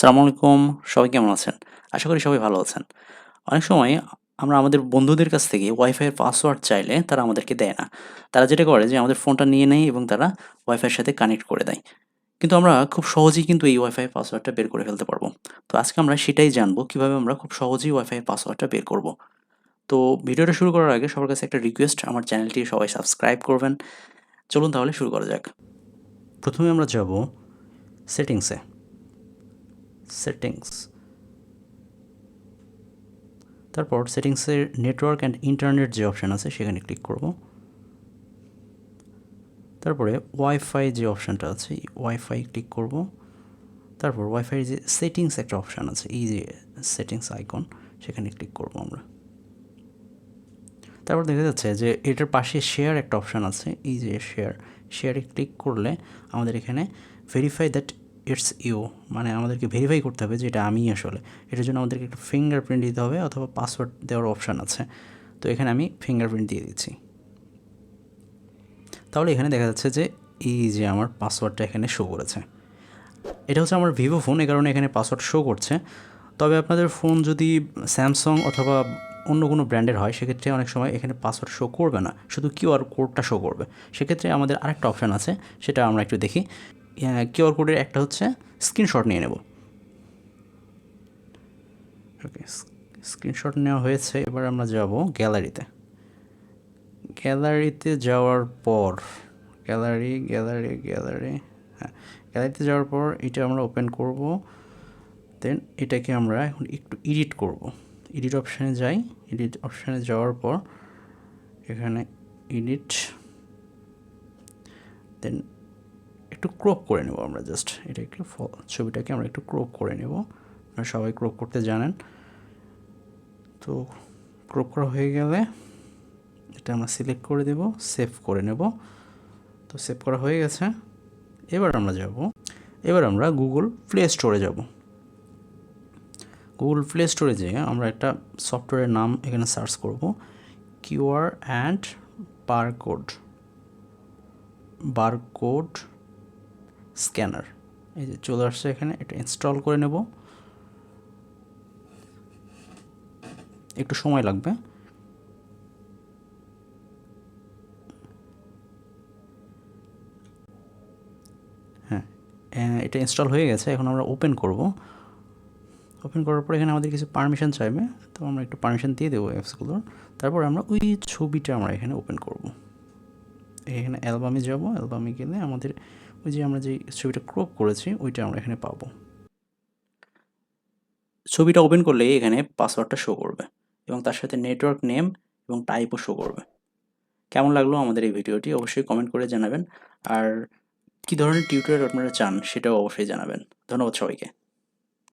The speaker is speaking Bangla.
আসসালামু আলাইকুম। সবাই কেমন আছেন? আশা করি সবাই ভালো আছেন। অনেক সময় আমরা আমাদের বন্ধুদের কাছ থেকে ওয়াইফাই এর পাসওয়ার্ড চাইলে তারা আমাদেরকে দেয় না। তারা যেটা করে যে আমাদের ফোনটা নিয়ে নেয় এবং তারা ওয়াইফাই এর সাথে কানেক্ট করে দেয়। কিন্তু আমরা খুব সহজেই কিন্তু এই ওয়াইফাই এর পাসওয়ার্ডটা বের করে ফেলতে পারবো। তো আজকে আমরা সেটাই জানবো কিভাবে আমরা খুব সহজেই ওয়াইফাই এর পাসওয়ার্ডটা বের করব। তো ভিডিওটা শুরু করার আগে সবার কাছে একটা রিকোয়েস্ট, আমার চ্যানেলটি সবাই সাবস্ক্রাইব করবেন। চলুন তাহলে শুরু করা যাক। প্রথমে আমরা যাব সেটিংসে। সেটিংস, তারপর সেটিংসের নেটওয়ার্ক অ্যান্ড ইন্টারনেট যে অপশান আছে সেখানে ক্লিক করব। তারপরে ওয়াইফাই যে অপশানটা আছে ওয়াইফাই ক্লিক করব। তারপর ওয়াইফাইয়ের যে সেটিংস একটা অপশান আছে, এই যে সেটিংস আইকন, সেখানে ক্লিক করব আমরা। তারপর দেখা যাচ্ছে যে এটার পাশে শেয়ার একটা অপশান আছে, এই যে শেয়ারে ক্লিক করলে আমাদের এখানে ভেরিফাই দ্যাট ইটস ইউ, মানে আমাদেরকে ভেরিফাই করতে হবে যে এটা আমি আসলে। এটার জন্য আমাদেরকে একটা ফিঙ্গারপ্রিন্ট দিতে হবে অথবা পাসওয়ার্ড দেওয়ার অপশান আছে। তো এখানে আমি ফিঙ্গারপ্রিন্ট দিয়ে দিচ্ছি। তাহলে এখানে দেখা যাচ্ছে যে এই যে আমার পাসওয়ার্ডটা এখানে শো করেছে। এটা হচ্ছে আমার ভিভো ফোন, এই কারণে এখানে পাসওয়ার্ড শো করছে। তবে আপনাদের ফোন যদি স্যামসাং অথবা অন্য কোনো ব্র্যান্ডের হয় সেক্ষেত্রে অনেক সময় এখানে পাসওয়ার্ড শো করবে না, শুধু কিউআর কোডটা শো করবে। সেক্ষেত্রে আমাদের আরেকটা অপশান আছে, সেটা আমরা একটু দেখি। কিউআর কোডের একটা হচ্ছে স্ক্রিনশট নিয়ে নেব। ওকে, স্ক্রিনশট নেওয়া হয়েছে। এবার আমরা যাব গ্যালারিতে। গ্যালারিতে যাওয়ার পর গ্যালারি হ্যাঁ, গ্যালারিতে যাওয়ার পর এটা আমরা ওপেন করব। দেন এটাকে আমরা এখন একটু এডিট করব। এডিট অপশানে যাই। এডিট অপশানে যাওয়ার পর এখানে এডিট, দেন একটু ক্রপ করে নেব আমরা। জাস্ট এটাকে ছবিটাকে আমরা একটু ক্রপ করে নেব। আপনারা সবাই ক্রপ করতে জানেন। তো ক্রপ করা হয়ে গেলে এটা আমরা সিলেক্ট করে দেব, সেভ করে নেব। তো সেভ করা হয়ে গেছে। এবার আমরা গুগল প্লে স্টোরে যাব। গুগল প্লে স্টোরে যেয়ে আমরা একটা সফটওয়্যারের নাম এখানে সার্চ করব, কিউআর অ্যান্ড বারকোড স্ক্যানার। এই যে চলে আসছে এখানে, এটা ইনস্টল করে নেব। একটু সময় লাগবে। হ্যাঁ, এটা ইনস্টল হয়ে গেছে। এখন আমরা ওপেন করব। ওপেন করার পর এখানে আমাদের কিছু পারমিশন চাইবে, তো আমরা একটু পারমিশন দিয়ে দেবো অ্যাপসগুলোর। তারপর আমরা ওই ছবিটা আমরা এখানে ওপেন করব। এখানে অ্যালবামে যাব। অ্যালবামে গেলে আমাদের ওই যে আমরা যে ছবিটা ক্রপ করেছি ওইটা আমরা এখানে পাবো। ছবিটা ওপেন করলে এখানে পাসওয়ার্ডটা শো করবে এবং তার সাথে নেটওয়ার্ক নেম এবং টাইপও শো করবে। কেমন লাগলো আমাদের এই ভিডিওটি অবশ্যই কমেন্ট করে জানাবেন। আর কী ধরনের টিউটোরিয়াল আপনারা চান সেটাও অবশ্যই জানাবেন। ধন্যবাদ সবাইকে।